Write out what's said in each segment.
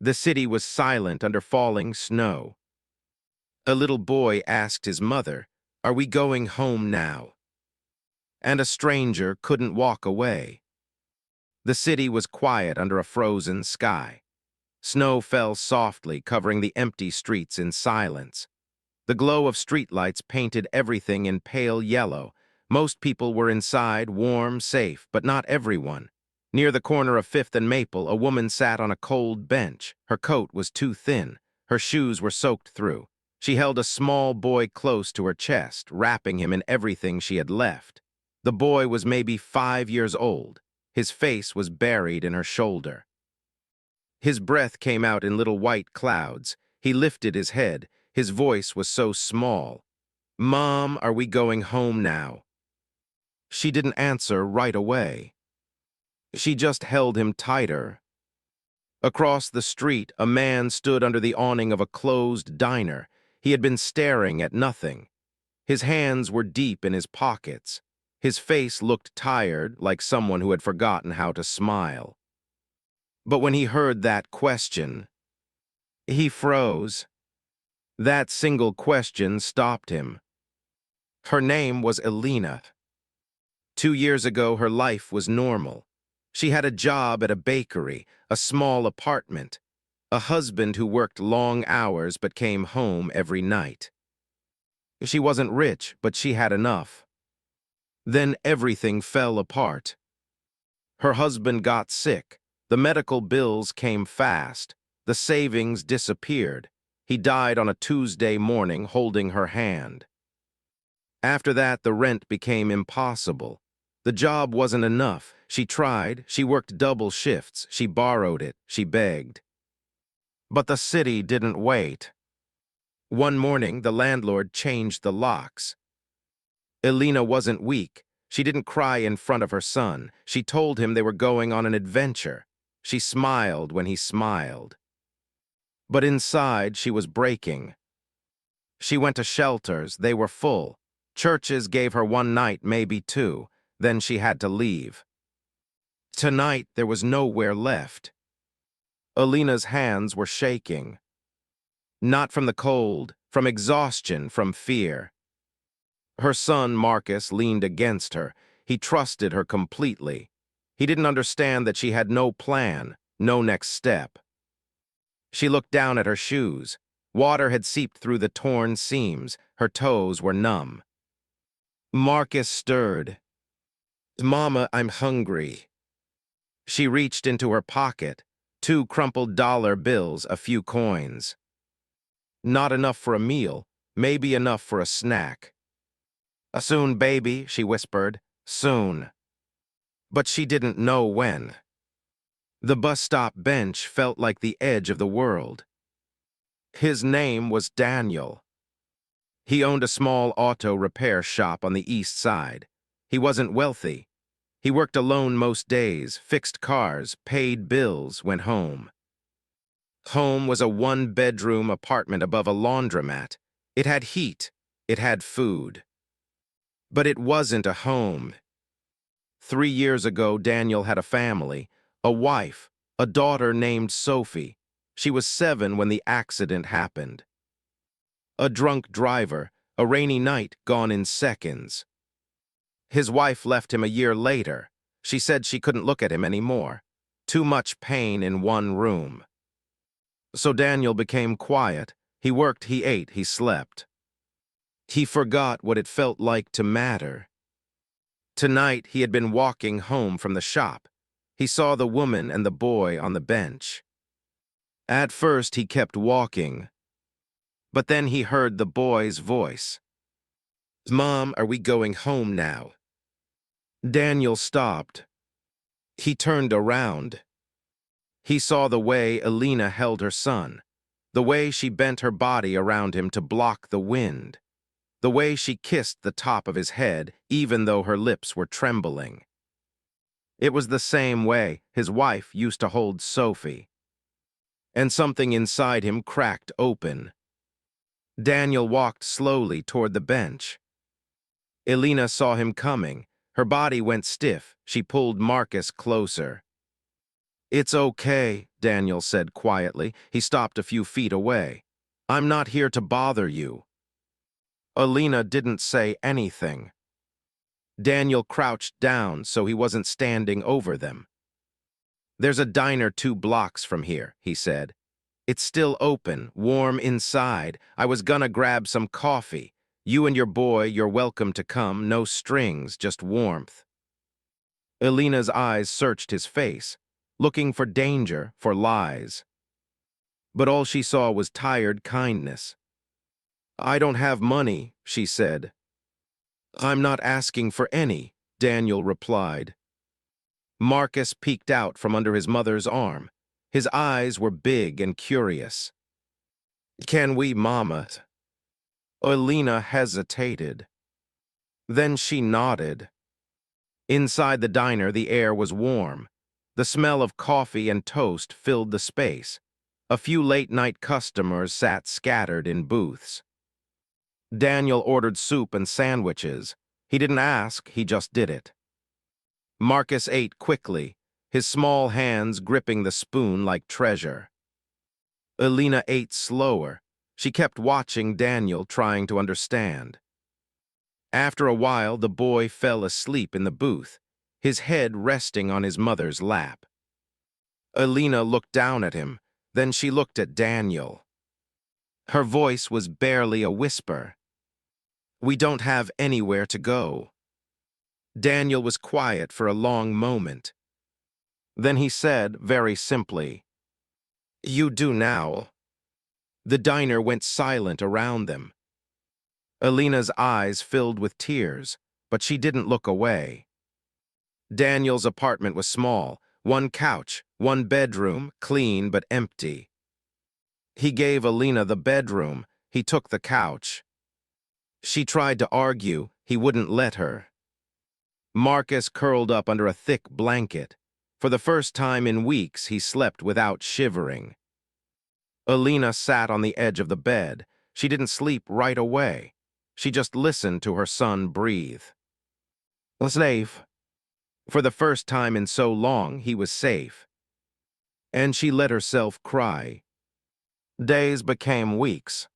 The city was silent under falling snow. A little boy asked his mother, "Are we going home now?" And a stranger couldn't walk away. The city was quiet under a frozen sky. Snow fell softly, covering the empty streets in silence. The glow of streetlights painted everything in pale yellow. Most people were inside, warm, safe, but not everyone. Near the corner of Fifth and Maple, a woman sat on a cold bench. Her coat was too thin. Her shoes were soaked through. She held a small boy close to her chest, wrapping him in everything she had left. The boy was maybe 5 years old. His face was buried in her shoulder. His breath came out in little white clouds. He lifted his head. His voice was so small. "Mom, are we going home now?" She didn't answer right away. She just held him tighter. Across the street, a man stood under the awning of a closed diner. He had been staring at nothing. His hands were deep in his pockets. His face looked tired, like someone who had forgotten how to smile. But when he heard that question, he froze. That single question stopped him. Her name was Elina. 2 years ago, her life was normal. She had a job at a bakery, a small apartment, a husband who worked long hours but came home every night. She wasn't rich, but she had enough. Then everything fell apart. Her husband got sick. The medical bills came fast. The savings disappeared. He died on a Tuesday morning holding her hand. After that, the rent became impossible. The job wasn't enough. She tried, she worked double shifts, she borrowed it, she begged. But the city didn't wait. One morning, the landlord changed the locks. Elina wasn't weak. She didn't cry in front of her son. She told him they were going on an adventure. She smiled when he smiled. But inside, she was breaking. She went to shelters. They were full. Churches gave her one night, maybe two. Then she had to leave. Tonight, there was nowhere left. Elina's hands were shaking. Not from the cold, from exhaustion, from fear. Her son, Marcus, leaned against her. He trusted her completely. He didn't understand that she had no plan, no next step. She looked down at her shoes. Water had seeped through the torn seams. Her toes were numb. Marcus stirred. "Mama, I'm hungry." She reached into her pocket. 2 crumpled dollar bills, a few coins. Not enough for a meal, maybe enough for a snack. "Soon, baby," she whispered. "Soon." But she didn't know when. The bus stop bench felt like the edge of the world. His name was Daniel. He owned a small auto repair shop on the east side. He wasn't wealthy. He worked alone most days, fixed cars, paid bills, went home. Home was a 1-bedroom apartment above a laundromat. It had heat. It had food. But it wasn't a home. 3 years ago, Daniel had a family, a wife, a daughter named Sophie. She was 7 when the accident happened. A drunk driver, a rainy night, gone in seconds. His wife left him a year later. She said she couldn't look at him anymore. Too much pain in one room. So Daniel became quiet. He worked, he ate, he slept. He forgot what it felt like to matter. Tonight, he had been walking home from the shop. He saw the woman and the boy on the bench. At first, he kept walking. But then he heard the boy's voice. "Mom, are we going home now?" Daniel stopped. He turned around. He saw the way Elina held her son, the way she bent her body around him to block the wind, the way she kissed the top of his head even though her lips were trembling. It was the same way his wife used to hold Sophie. And something inside him cracked open. Daniel walked slowly toward the bench. Elina saw him coming. Her body went stiff. She pulled Marcus closer. It's okay, Daniel said quietly. He stopped a few feet away. I'm not here to bother you. Elina didn't say anything. Daniel crouched down so he wasn't standing over them. There's a diner 2 blocks from here, he said. It's still open, warm inside. I was gonna grab some coffee. You and your boy, you're welcome to come. No strings, just warmth. Elina's eyes searched his face, looking for danger, for lies. But all she saw was tired kindness. I don't have money, she said. I'm not asking for any, Daniel replied. Marcus peeked out from under his mother's arm. His eyes were big and curious. Can we, Mama? Elina hesitated. Then she nodded. Inside the diner, the air was warm. The smell of coffee and toast filled the space. A few late-night customers sat scattered in booths. Daniel ordered soup and sandwiches. He didn't ask, he just did it. Marcus ate quickly, his small hands gripping the spoon like treasure. Elina ate slower. She kept watching Daniel, trying to understand. After a while, the boy fell asleep in the booth, his head resting on his mother's lap. Elina looked down at him, then she looked at Daniel. Her voice was barely a whisper. We don't have anywhere to go. Daniel was quiet for a long moment. Then he said, very simply, You do now. The diner went silent around them. Elina's eyes filled with tears, but she didn't look away. Daniel's apartment was small, 1 couch, 1 bedroom, clean but empty. He gave Elina the bedroom, he took the couch. She tried to argue, he wouldn't let her. Marcus curled up under a thick blanket. For the first time in weeks, he slept without shivering. Elina sat on the edge of the bed. She didn't sleep right away. She just listened to her son breathe. Safe. For the first time in so long, he was safe. And she let herself cry. Days became weeks.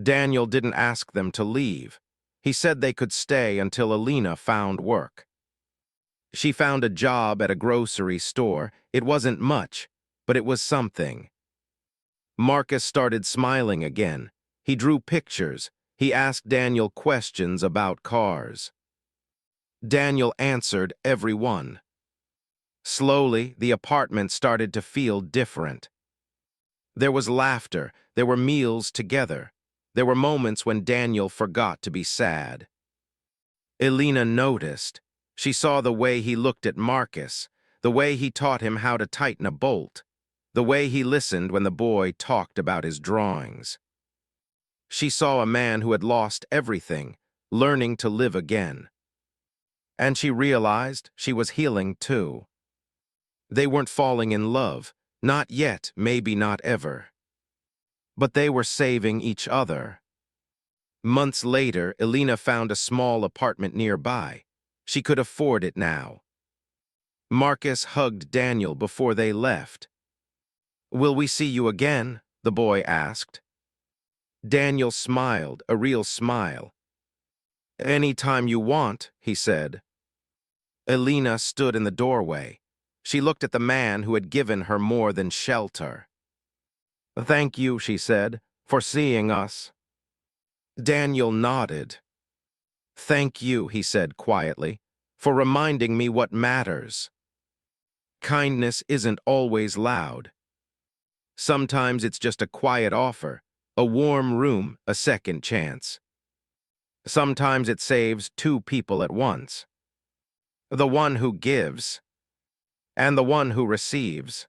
Daniel didn't ask them to leave. He said they could stay until Elina found work. She found a job at a grocery store. It wasn't much, but it was something. Marcus started smiling again. He drew pictures. He asked Daniel questions about cars. Daniel answered every one. Slowly, the apartment started to feel different. There was laughter. There were meals together. There were moments when Daniel forgot to be sad. Elina noticed. She saw the way he looked at Marcus, the way he taught him how to tighten a bolt, the way he listened when the boy talked about his drawings. She saw a man who had lost everything, learning to live again. And she realized she was healing too. They weren't falling in love, not yet, maybe not ever. But they were saving each other. Months later, Elina found a small apartment nearby. She could afford it now. Marcus hugged Daniel before they left. Will we see you again? The boy asked. Daniel smiled, a real smile. Anytime you want, he said. Elina stood in the doorway. She looked at the man who had given her more than shelter. Thank you, she said, for seeing us. Daniel nodded. Thank you, he said quietly, for reminding me what matters. Kindness isn't always loud. Sometimes it's just a quiet offer, a warm room, a second chance. Sometimes it saves 2 people at once. The one who gives, and the one who receives.